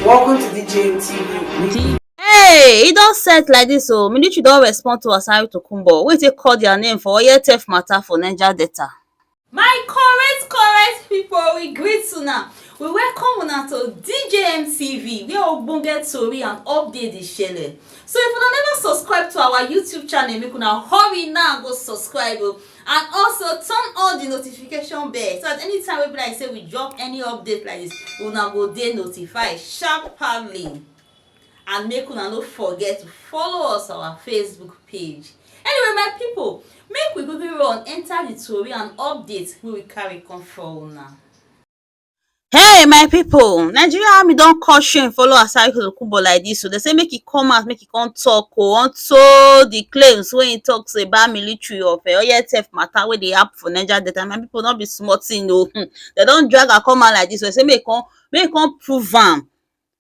Welcome to DJM TV. Hey, e don set like dis o. Military don respond to Asari Dokubo wey take call their name for oil theft matter for Niger Delta. My correct pipo, we greet una. We welcome una to DJM TV where ogbonge tori and update dey shele. So if una never subscribe to our YouTube channel, make una hurry now go subscribe o. And also turn on the notification bell so that anytime we be like say we drop any update like this, una go dey notified sharply. And make una no forget to follow us on our Facebook page. Anyway, my people, make we quickly run enter the tori and update wey we carry come for una. Hey my pipo, Nigeria army don cut shame follow Asari Dokubo like dis o. Dem say make e come out, make e come talk o unto the claims wey e talk say about military of oil theft matter wey dey happen for Niger Delta. My pipo, no be small thing o. Dem don drag am come out like dis o. Say make e come prove am.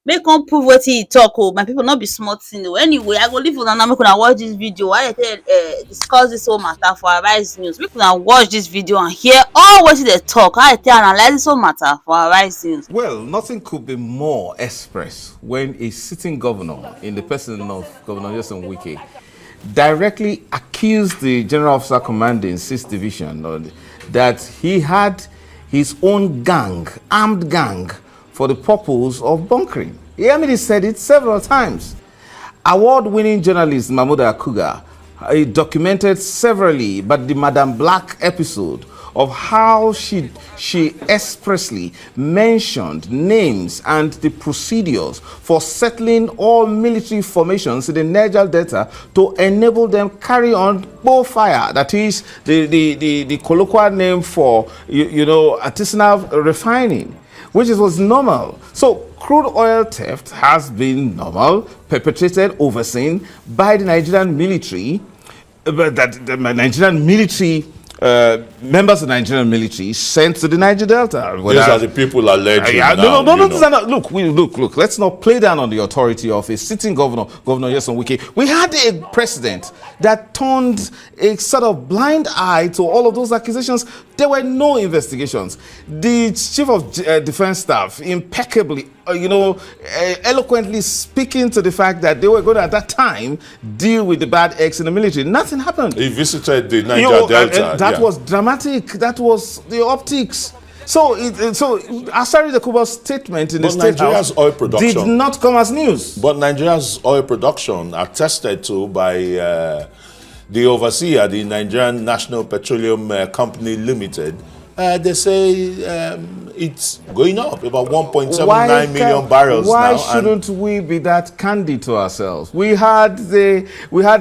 Make come prove wetin e talk o. My people, no be small thing o. Anyway, I go leave una now make una watch this video while dem discuss this whole matter for Arise News. Make una watch this video and hear all wetin dem talk, how dem analyze this whole matter for Arise News. Well, nothing could be more express when a sitting governor, in the person of Governor Nyesom Wike, directly accused the General Officer Commanding 6th Division that he had his own gang, armed gang, for the purpose of bunkering. He said it several times. Award-winning journalist Mahmoud Akuga documented severally but the Madam Black episode of how she expressly mentioned names and the procedures for settling all military formations in the Niger Delta to enable them carry on bow fire. That is the colloquial name for artisanal refining, which was normal. So crude oil theft has been normal, perpetrated, overseen by the Nigerian military, but that the Nigerian military, members of the Nigerian military sent to the Niger Delta. These are the people alleged. No, look, let's not play down on the authority of a sitting governor, Governor Nyesom Wike. We had a president that turned a sort of blind eye to all of those accusations. There were no investigations. The chief of defense staff impeccably, eloquently speaking to the fact that they were going to, at that time, deal with the bad eggs in the military. Nothing happened. He visited the Niger Delta. And that was dramatic. That was the optics. So Asari Dokubo's statement in the State Nigeria's House oil production did not come as news. But Nigeria's oil production, attested to by the overseer, the Nigerian National Petroleum Company Limited, they say it's going up about 1.79 million barrels why now. Why shouldn't we be that candid to ourselves? We had a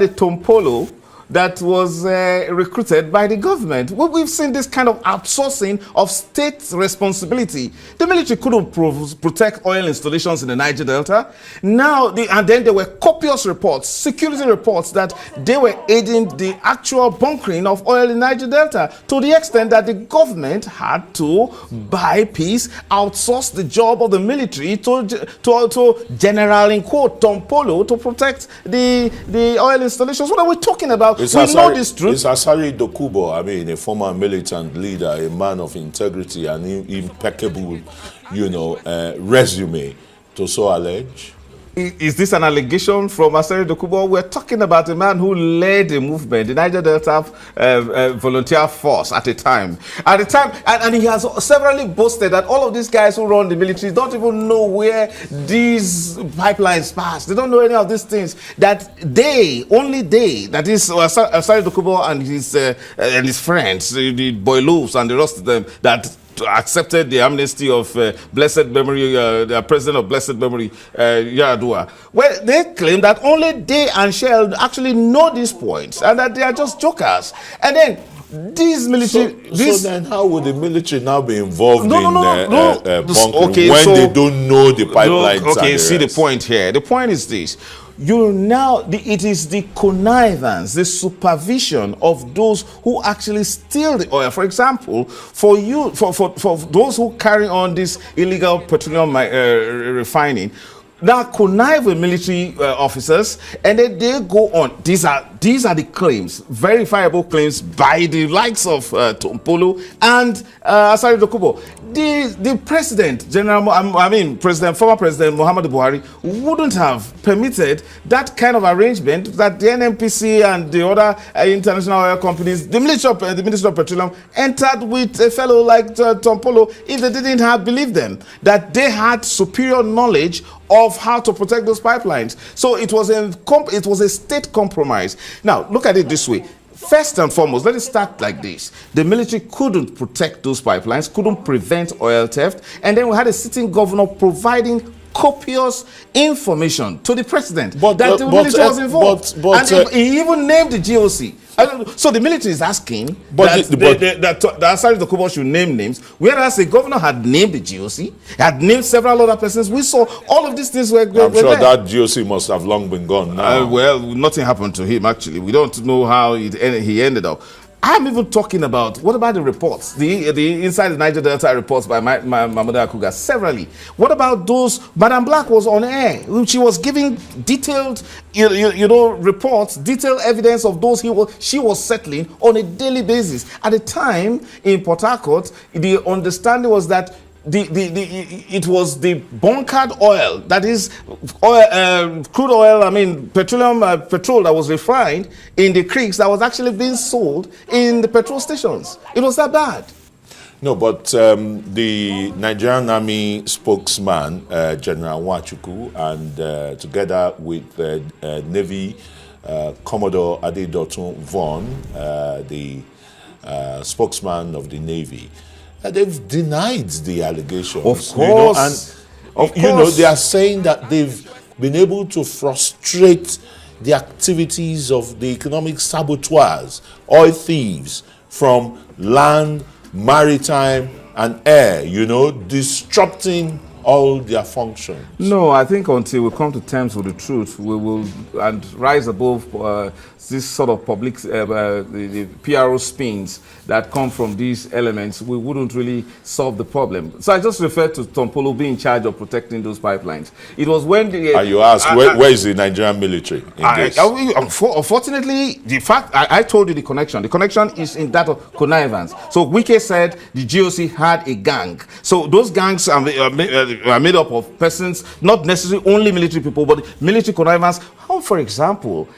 Tompolo that was recruited by the government. We've seen this kind of outsourcing of state responsibility. The military couldn't protect oil installations in the Niger Delta. Now, and then there were copious reports, security reports, that they were aiding the actual bunkering of oil in Niger Delta, to the extent that the government had to buy peace, outsource the job of the military to general, in quote, Tompolo, to protect the oil installations. What are we talking about? It's know this truth. It's Asari Dokubo, a former militant leader, a man of integrity and impeccable, resume, to so allege. Is this an allegation from Asari Dokubo? We're talking about a man who led a movement, the Niger Delta Volunteer Force at the time. And he has severally boasted that all of these guys who run the military don't even know where these pipelines pass. They don't know any of these things. That only they, that is Asari Dokubo and his friends, the Boilous and the rest of them, that accepted the amnesty of blessed memory, the president of blessed memory, Yaradua. Well, they claim that only they and Shell actually know these points and that they are just jokers. And then these military... So then how would the military now be involved in bunkering when they don't know the pipelines? Okay, see the point here. The point is this. It is the connivance, the supervision of those who actually steal the oil. For example, for those who carry on this illegal petroleum refining, now connive with military officers, and then they go on. These are the claims, verifiable claims by the likes of Tompolo and Asari Dokubo. the president, former President Muhammadu Buhari, wouldn't have permitted that kind of arrangement that the NNPC and the other international oil companies, the Ministry of Petroleum, entered with a fellow like Tom Polo if they didn't have believed them that they had superior knowledge of how to protect those pipelines. So it was a state compromise. Now, look at it this way. First and foremost, let it start like this. The military couldn't protect those pipelines, couldn't prevent oil theft, and then we had a sitting governor providing copious information to the president that the military was involved. And he even named the GOC. So the military is asking that Asari Dokubo should name names, whereas the governor had named the GOC, had named several other persons. We saw all of these things were I'm sure there. That GOC must have long been gone now. Well, nothing happened to him, actually. We don't know how he ended up. I'm even talking about, what about the reports? The Inside the Niger Delta reports by Mamada Akuga, severally. What about those? Madam Black was on air. She was giving detailed, reports, detailed evidence of those she was settling on a daily basis. At the time, in Port Harcourt, the understanding was that it was the bunkered oil, that is crude oil, petrol that was refined in the creeks that was actually being sold in the petrol stations. It was that bad. No, but the Nigerian Army spokesman, General Nwachukwu, and together with Navy Commodore Adedotun Vaughan, the spokesman of the Navy, they've denied the allegations. Of course. They are saying that they've been able to frustrate the activities of the economic saboteurs, oil thieves, from land, maritime, and air, disrupting all their functions. No, I think until we come to terms with the truth, we will and rise above this sort of public, the PRO spins that come from these elements, we wouldn't really solve the problem. So I just referred to Tom Polo being in charge of protecting those pipelines. It was when the... you ask, where is the Nigerian military in this? Unfortunately, the fact, I told you the connection. The connection is in that of connivance. So Wike said the GOC had a gang. So those gangs are made up of persons, not necessarily only military people, but military connivance. How, for example,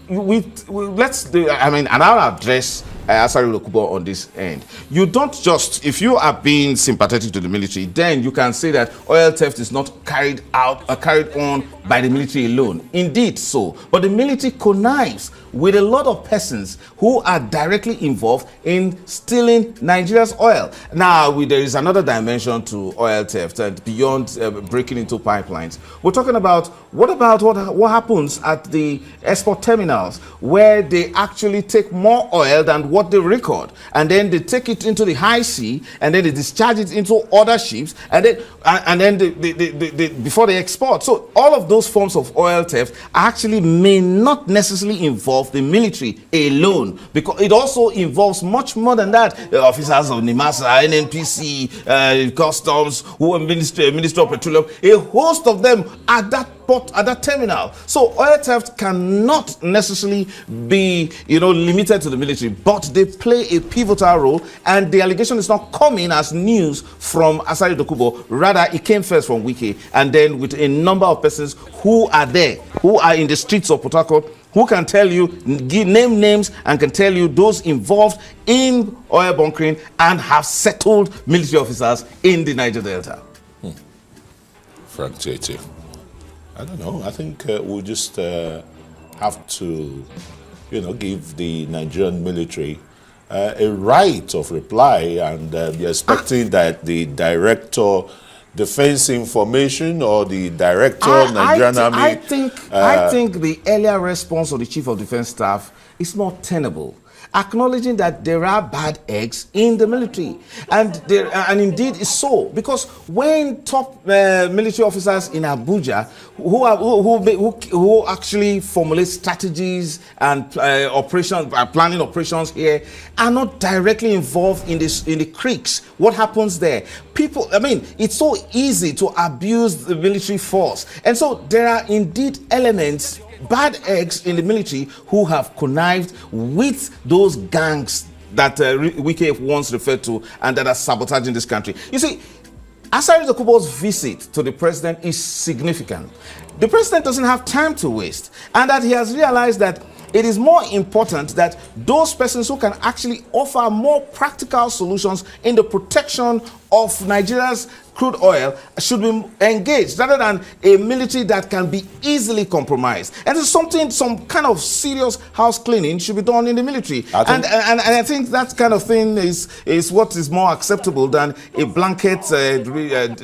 and I'll address Asari Dokubo on this end. You don't just, if you are being sympathetic to the military, then you can say that oil theft is not carried on by the military alone. Indeed so. But the military connives with a lot of persons who are directly involved in stealing Nigeria's oil. Now, there is another dimension to oil theft and beyond breaking into pipelines. We're talking about what happens at the export terminals, where they actually take more oil than what they record, and then they take it into the high sea, and then they discharge it into other ships, and then before they export. So all of those forms of oil theft actually may not necessarily involve the military alone, because it also involves much more than that. The officers of NIMASA, NNPC, Customs, who are Ministry of Petroleum, a host of them at that port, at that terminal. So oil theft cannot necessarily be, limited to the military, but they play a pivotal role, and the allegation is not coming as news from Asari Dokubo. Rather, it came first from Wike, and then with a number of persons who are there, who are in the streets of Port Harcourt, who can tell you, name names, and can tell you those involved in oil bunkering and have settled military officers in the Niger Delta. Frank JT. I don't know. I think we'll just have to, give the Nigerian military a right of reply, and be expecting that the director Defense Information or the director Nigerian Army. I think the earlier response of the Chief of Defense Staff is more tenable, acknowledging that there are bad eggs in the military, and indeed it's so, because when top military officers in Abuja who actually formulate strategies and planning operations here are not directly involved in the creeks, what happens there? People, it's so easy to abuse the military force, and so there are indeed elements, bad eggs in the military, who have connived with those gangs that Wike once referred to and that are sabotaging this country. You see, Asari Dokubo's visit to the president is significant. The president doesn't have time to waste, and that he has realized that it is more important that those persons who can actually offer more practical solutions in the protection of Nigeria's crude oil should be engaged rather than a military that can be easily compromised. And it's something, some kind of serious house cleaning should be done in the military. And I think that kind of thing is what is more acceptable than a blanket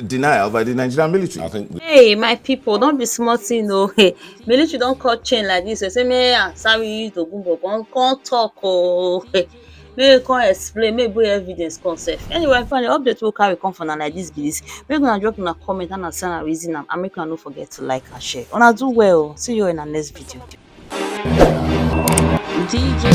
denial by the Nigerian military. I think. Hey, my people, don't be smart, you know. Hey, military don't cut chain like this. They say, me, sorry, Dokubo, can't talk. Oh, hey, may can't explain, maybe evidence concept. Anyway, finally, update will carry come from like this. We're gonna drop in a comment and send a reason. And make sure don't forget to like and share. Wanna do well. See you in the next video. DJ